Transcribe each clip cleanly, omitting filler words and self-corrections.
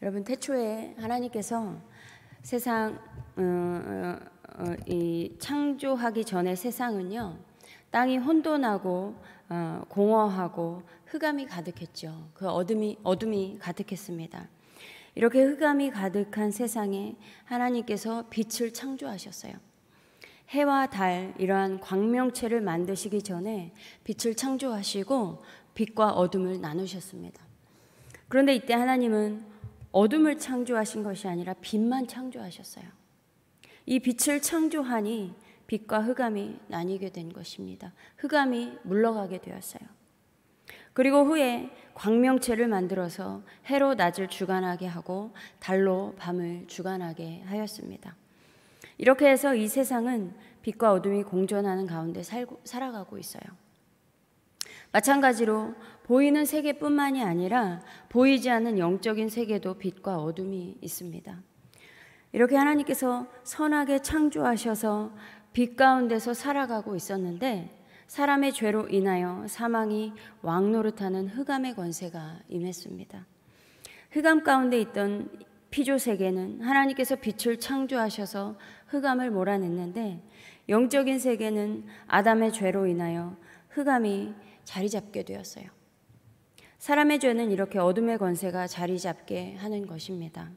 여러분, 태초에 하나님께서 세상 이 창조하기 전에 세상은요, 땅이 혼돈하고 공허하고 흑암이 가득했죠. 그 어둠이 가득했습니다. 이렇게 흑암이 가득한 세상에 하나님께서 빛을 창조하셨어요. 해와 달, 이러한 광명체를 만드시기 전에 빛을 창조하시고 빛과 어둠을 나누셨습니다. 그런데 이때 하나님은 어둠을 창조하신 것이 아니라 빛만 창조하셨어요. 이 빛을 창조하니 빛과 흑암이 나뉘게 된 것입니다. 흑암이 물러가게 되었어요. 그리고 후에 광명체를 만들어서 해로 낮을 주관하게 하고 달로 밤을 주관하게 하였습니다. 이렇게 해서 이 세상은 빛과 어둠이 공존하는 가운데 살아가고 있어요. 마찬가지로 보이는 세계뿐만이 아니라 보이지 않는 영적인 세계도 빛과 어둠이 있습니다. 이렇게 하나님께서 선하게 창조하셔서 빛 가운데서 살아가고 있었는데 사람의 죄로 인하여 사망이 왕노릇하는 흑암의 권세가 임했습니다. 흑암 가운데 있던 피조 세계는 하나님께서 빛을 창조하셔서 흑암을 몰아냈는데 영적인 세계는 아담의 죄로 인하여 흑암이 자리 잡게 되었어요. 사람의 죄는 이렇게 어둠의 권세가 자리 잡게 하는 것입니다.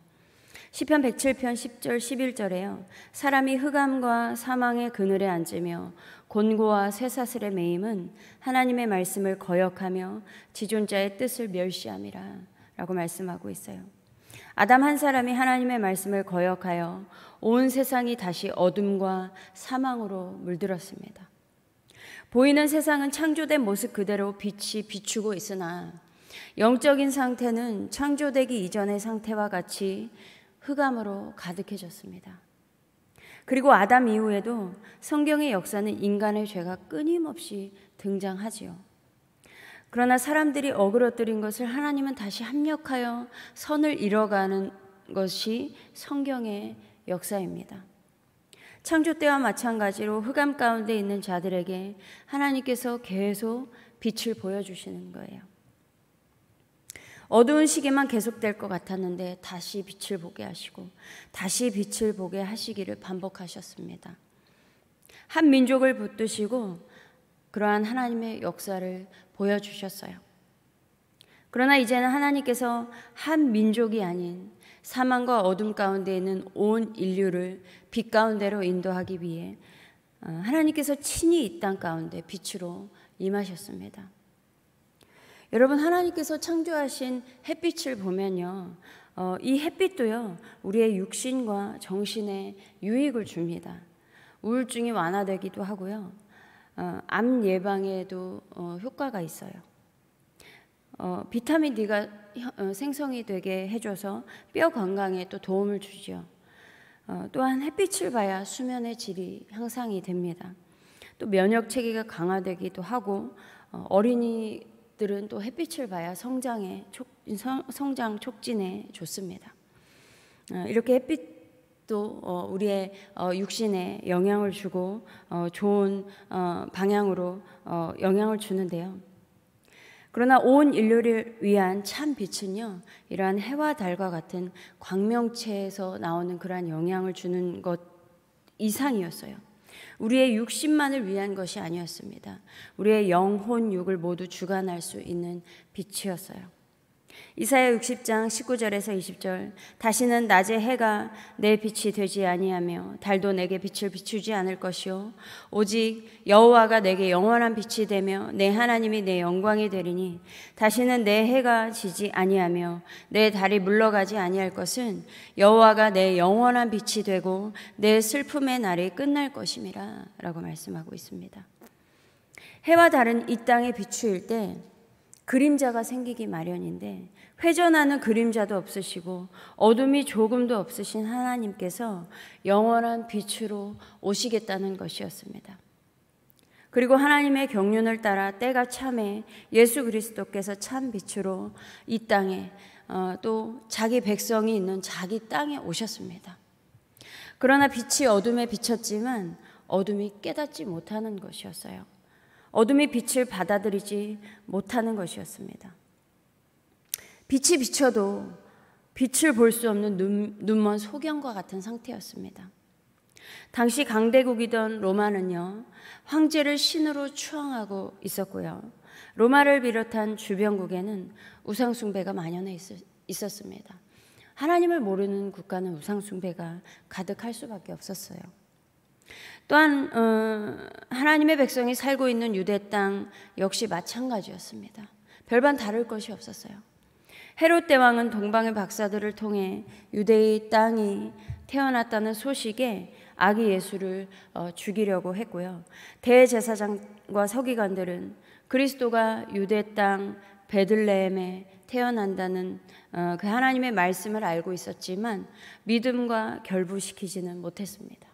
시편 107편 10절 11절에요. 사람이 흑암과 사망의 그늘에 앉으며 곤고와 쇠사슬의 매임은 하나님의 말씀을 거역하며 지존자의 뜻을 멸시함이라 라고 말씀하고 있어요. 아담 한 사람이 하나님의 말씀을 거역하여 온 세상이 다시 어둠과 사망으로 물들었습니다. 보이는 세상은 창조된 모습 그대로 빛이 비추고 있으나 영적인 상태는 창조되기 이전의 상태와 같이 흑암으로 가득해졌습니다. 그리고 아담 이후에도 성경의 역사는 인간의 죄가 끊임없이 등장하지요. 그러나 사람들이 어그러뜨린 것을 하나님은 다시 합력하여 선을 이뤄가는 것이 성경의 역사입니다. 창조 때와 마찬가지로 흑암 가운데 있는 자들에게 하나님께서 계속 빛을 보여주시는 거예요. 어두운 시기만 계속될 것 같았는데 다시 빛을 보게 하시고 다시 빛을 보게 하시기를 반복하셨습니다. 한 민족을 붙드시고 그러한 하나님의 역사를 보여주셨어요. 그러나 이제는 하나님께서 한 민족이 아닌 사망과 어둠 가운데 있는 온 인류를 빛 가운데로 인도하기 위해 하나님께서 친히 이 땅 가운데 빛으로 임하셨습니다. 여러분, 하나님께서 창조하신 햇빛을 보면요, 이 햇빛도요 우리의 육신과 정신에 유익을 줍니다. 우울증이 완화되기도 하고요, 암 예방에도 효과가 있어요. 비타민 D가 생성이 되게 해줘서 뼈 건강에 또 도움을 주죠. 또한 햇빛을 봐야 수면의 질이 향상이 됩니다. 또 면역 체계가 강화되기도 하고 어린이들은 또 햇빛을 봐야 성장 촉진에 좋습니다. 이렇게 햇빛도 우리의 육신에 영향을 주고 좋은 방향으로 영향을 주는데요. 그러나 온 인류를 위한 참 빛은요, 이러한 해와 달과 같은 광명체에서 나오는 그러한 영향을 주는 것 이상이었어요. 우리의 육신만을 위한 것이 아니었습니다. 우리의 영혼, 육을 모두 주관할 수 있는 빛이었어요. 이사야 60장 19절에서 20절, 다시는 낮의 해가 내 빛이 되지 아니하며 달도 내게 빛을 비추지 않을 것이요 오직 여호와가 내게 영원한 빛이 되며 내 하나님이 내 영광이 되리니 다시는 내 해가 지지 아니하며 내 달이 물러가지 아니할 것은 여호와가 내 영원한 빛이 되고 내 슬픔의 날이 끝날 것임이라 라고 말씀하고 있습니다. 해와 달은 이 땅에 비추일 때 그림자가 생기기 마련인데 회전하는 그림자도 없으시고 어둠이 조금도 없으신 하나님께서 영원한 빛으로 오시겠다는 것이었습니다. 그리고 하나님의 경륜을 따라 때가 참에 예수 그리스도께서 참 빛으로 이 땅에 또 자기 백성이 있는 자기 땅에 오셨습니다. 그러나 빛이 어둠에 비쳤지만 어둠이 깨닫지 못하는 것이었어요. 어둠이 빛을 받아들이지 못하는 것이었습니다. 빛이 비춰도 빛을 볼 수 없는 눈먼 소경과 같은 상태였습니다. 당시 강대국이던 로마는요, 황제를 신으로 추앙하고 있었고요. 로마를 비롯한 주변국에는 우상숭배가 만연해 있었습니다. 하나님을 모르는 국가는 우상숭배가 가득할 수밖에 없었어요. 또한 하나님의 백성이 살고 있는 유대 땅 역시 마찬가지였습니다. 별반 다를 것이 없었어요. 헤롯 대왕은 동방의 박사들을 통해 유대의 땅이 태어났다는 소식에 아기 예수를 죽이려고 했고요. 대제사장과 서기관들은 그리스도가 유대 땅 베들레헴에 태어난다는 그 하나님의 말씀을 알고 있었지만 믿음과 결부시키지는 못했습니다.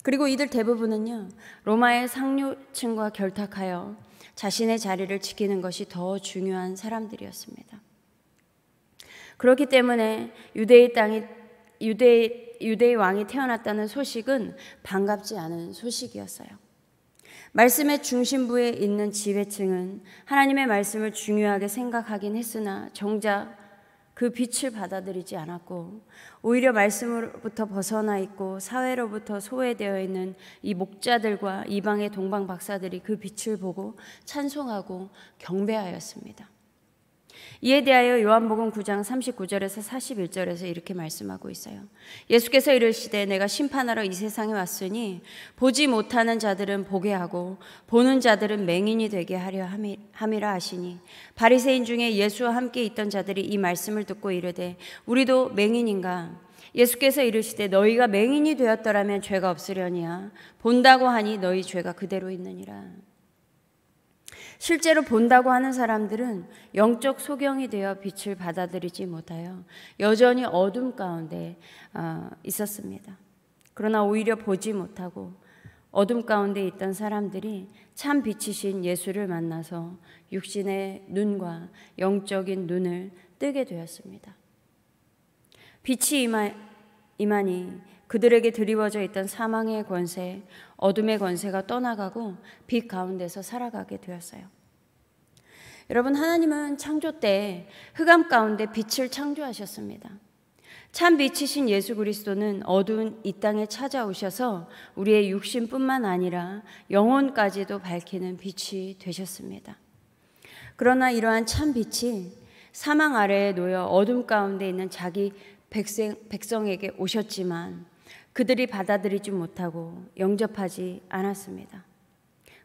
그리고 이들 대부분은요, 로마의 상류층과 결탁하여 자신의 자리를 지키는 것이 더 중요한 사람들이었습니다. 그렇기 때문에 유대의 왕이 태어났다는 소식은 반갑지 않은 소식이었어요. 말씀의 중심부에 있는 지배층은 하나님의 말씀을 중요하게 생각하긴 했으나 정작 그 빛을 받아들이지 않았고, 오히려 말씀으로부터 벗어나 있고 사회로부터 소외되어 있는 이 목자들과 이방의 동방 박사들이 그 빛을 보고 찬송하고 경배하였습니다. 이에 대하여 요한복음 9장 39절에서 41절에서 이렇게 말씀하고 있어요. 예수께서 이르시되 내가 심판하러 이 세상에 왔으니 보지 못하는 자들은 보게 하고 보는 자들은 맹인이 되게 하려 함이라 하시니, 바리새인 중에 예수와 함께 있던 자들이 이 말씀을 듣고 이르되 우리도 맹인인가? 예수께서 이르시되 너희가 맹인이 되었더라면 죄가 없으려니와 본다고 하니 너희 죄가 그대로 있느니라. 실제로 본다고 하는 사람들은 영적 소경이 되어 빛을 받아들이지 못하여 여전히 어둠 가운데 있었습니다. 그러나 오히려 보지 못하고 어둠 가운데 있던 사람들이 참 빛이신 예수를 만나서 육신의 눈과 영적인 눈을 뜨게 되었습니다. 빛이 임하니 그들에게 드리워져 있던 사망의 권세, 어둠의 권세가 떠나가고 빛 가운데서 살아가게 되었어요. 여러분, 하나님은 창조 때 흑암 가운데 빛을 창조하셨습니다. 참 빛이신 예수 그리스도는 어두운 이 땅에 찾아오셔서 우리의 육신뿐만 아니라 영혼까지도 밝히는 빛이 되셨습니다. 그러나 이러한 참 빛이 사망 아래에 놓여 어둠 가운데 있는 자기 백성에게 오셨지만 그들이 받아들이지 못하고 영접하지 않았습니다.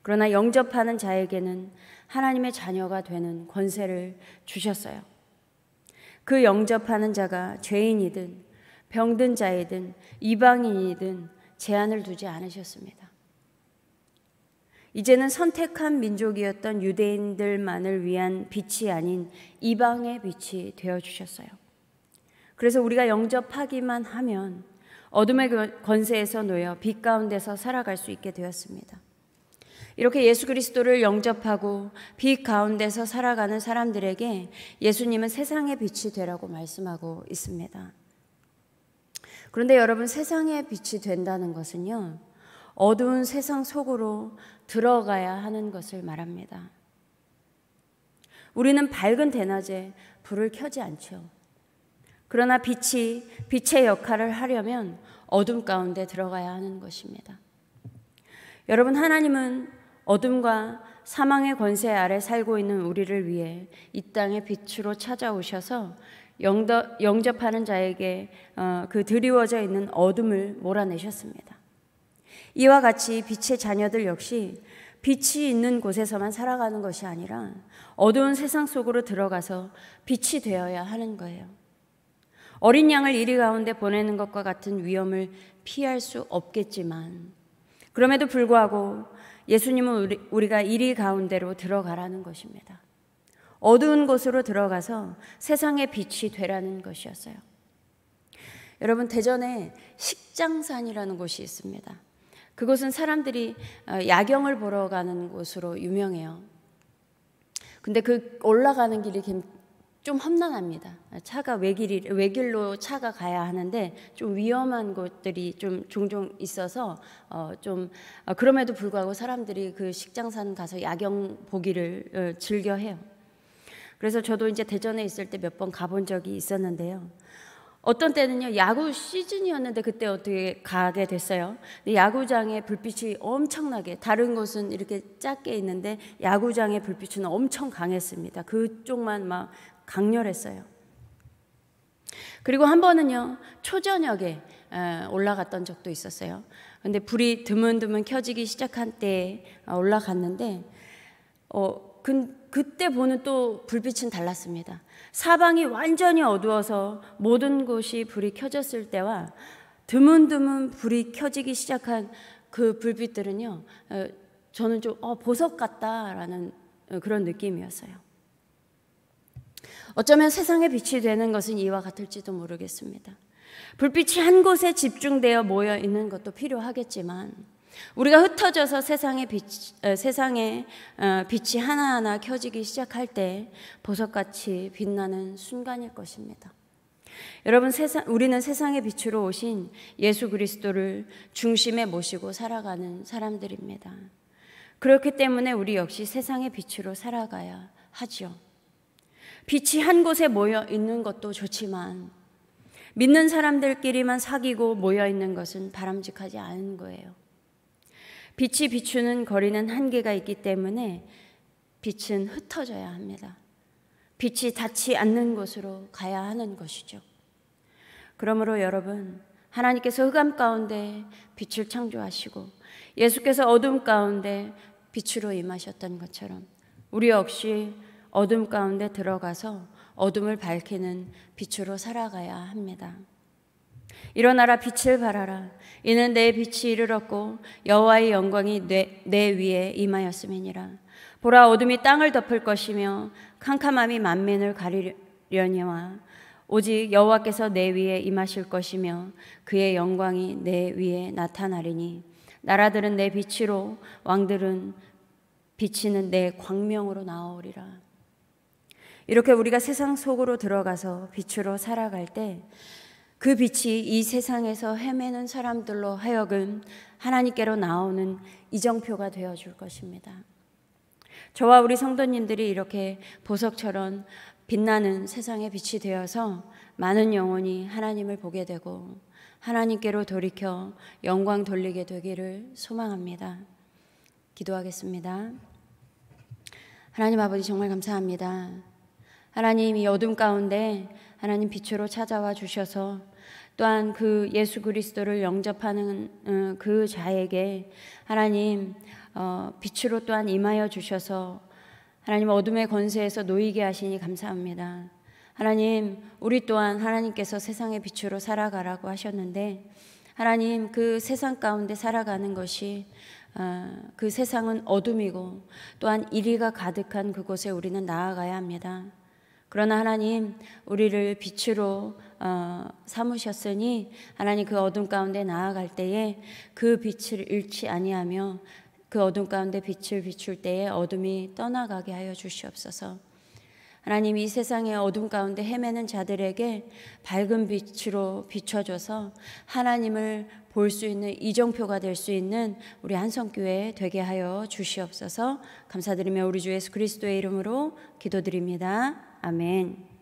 그러나 영접하는 자에게는 하나님의 자녀가 되는 권세를 주셨어요. 그 영접하는 자가 죄인이든 병든 자이든 이방인이든 제한을 두지 않으셨습니다. 이제는 선택한 민족이었던 유대인들만을 위한 빛이 아닌 이방의 빛이 되어주셨어요. 그래서 우리가 영접하기만 하면 어둠의 권세에서 놓여 빛 가운데서 살아갈 수 있게 되었습니다. 이렇게 예수 그리스도를 영접하고 빛 가운데서 살아가는 사람들에게 예수님은 세상의 빛이 되라고 말씀하고 있습니다. 그런데 여러분, 세상의 빛이 된다는 것은요, 어두운 세상 속으로 들어가야 하는 것을 말합니다. 우리는 밝은 대낮에 불을 켜지 않죠. 그러나 빛이 빛의 역할을 하려면 어둠 가운데 들어가야 하는 것입니다. 여러분, 하나님은 어둠과 사망의 권세 아래 살고 있는 우리를 위해 이 땅의 빛으로 찾아오셔서 영접하는 자에게 그 드리워져 있는 어둠을 몰아내셨습니다. 이와 같이 빛의 자녀들 역시 빛이 있는 곳에서만 살아가는 것이 아니라 어두운 세상 속으로 들어가서 빛이 되어야 하는 거예요. 어린 양을 이리 가운데 보내는 것과 같은 위험을 피할 수 없겠지만 그럼에도 불구하고 예수님은 우리가 이리 가운데로 들어가라는 것입니다. 어두운 곳으로 들어가서 세상의 빛이 되라는 것이었어요. 여러분, 대전에 식장산이라는 곳이 있습니다. 그곳은 사람들이 야경을 보러 가는 곳으로 유명해요. 근데 그 올라가는 길이 좀 험난합니다. 차가 외길로 차가 가야 하는데 좀 위험한 곳들이 좀 종종 있어서 그럼에도 불구하고 사람들이 그 식장산 가서 야경 보기를 즐겨 해요. 그래서 저도 이제 대전에 있을 때 몇 번 가본 적이 있었는데요. 어떤 때는요, 야구 시즌이었는데 그때 어떻게 가게 됐어요. 근데 야구장에 불빛이 엄청나게, 다른 곳은 이렇게 작게 있는데 야구장의 불빛은 엄청 강했습니다. 그쪽만 막 강렬했어요. 그리고 한 번은요, 초저녁에 올라갔던 적도 있었어요. 근데 불이 드문드문 켜지기 시작한 때에 올라갔는데 그때 보는 또 불빛은 달랐습니다. 사방이 완전히 어두워서 모든 곳이 불이 켜졌을 때와 드문드문 불이 켜지기 시작한 그 불빛들은요, 저는 좀 보석 같다라는 그런 느낌이었어요. 어쩌면 세상의 빛이 되는 것은 이와 같을지도 모르겠습니다. 불빛이 한 곳에 집중되어 모여 있는 것도 필요하겠지만 우리가 흩어져서 세상의 빛이 하나하나 켜지기 시작할 때 보석같이 빛나는 순간일 것입니다. 여러분, 우리는 세상의 빛으로 오신 예수 그리스도를 중심에 모시고 살아가는 사람들입니다. 그렇기 때문에 우리 역시 세상의 빛으로 살아가야 하죠. 빛이 한 곳에 모여 있는 것도 좋지만 믿는 사람들끼리만 사귀고 모여 있는 것은 바람직하지 않은 거예요. 빛이 비추는 거리는 한계가 있기 때문에 빛은 흩어져야 합니다. 빛이 닿지 않는 곳으로 가야 하는 것이죠. 그러므로 여러분, 하나님께서 흑암 가운데 빛을 창조하시고 예수께서 어둠 가운데 빛으로 임하셨던 것처럼 우리 역시 어둠 가운데 들어가서 어둠을 밝히는 빛으로 살아가야 합니다. 일어나라, 빛을 발하라. 이는 내 빛이 이르렀고 여호와의 영광이 내 위에 임하였음이니라. 보라, 어둠이 땅을 덮을 것이며 캄캄함이 만민을 가리려니와 오직 여호와께서 내 위에 임하실 것이며 그의 영광이 내 위에 나타나리니 나라들은 내 빛으로 왕들은 비치는 내 광명으로 나오리라. 이렇게 우리가 세상 속으로 들어가서 빛으로 살아갈 때 그 빛이 이 세상에서 헤매는 사람들로 하여금 하나님께로 나오는 이정표가 되어줄 것입니다. 저와 우리 성도님들이 이렇게 보석처럼 빛나는 세상의 빛이 되어서 많은 영혼이 하나님을 보게 되고 하나님께로 돌이켜 영광 돌리게 되기를 소망합니다. 기도하겠습니다. 하나님 아버지, 정말 감사합니다. 하나님, 이 어둠 가운데 하나님 빛으로 찾아와 주셔서 또한 그 예수 그리스도를 영접하는 그 자에게 하나님 빛으로 또한 임하여 주셔서 하나님 어둠의 권세에서 놓이게 하시니 감사합니다. 하나님, 우리 또한 하나님께서 세상의 빛으로 살아가라고 하셨는데 하나님, 그 세상 가운데 살아가는 것이 그 세상은 어둠이고 또한 이리가 가득한 그곳에 우리는 나아가야 합니다. 그러나 하나님, 우리를 빛으로 삼으셨으니 하나님, 그 어둠 가운데 나아갈 때에 그 빛을 잃지 아니하며 그 어둠 가운데 빛을 비출 때에 어둠이 떠나가게 하여 주시옵소서. 하나님, 이 세상의 어둠 가운데 헤매는 자들에게 밝은 빛으로 비춰줘서 하나님을 볼 수 있는 이정표가 될 수 있는 우리 한성교회 되게 하여 주시옵소서. 감사드리며 우리 주 예수 그리스도의 이름으로 기도드립니다. 아멘.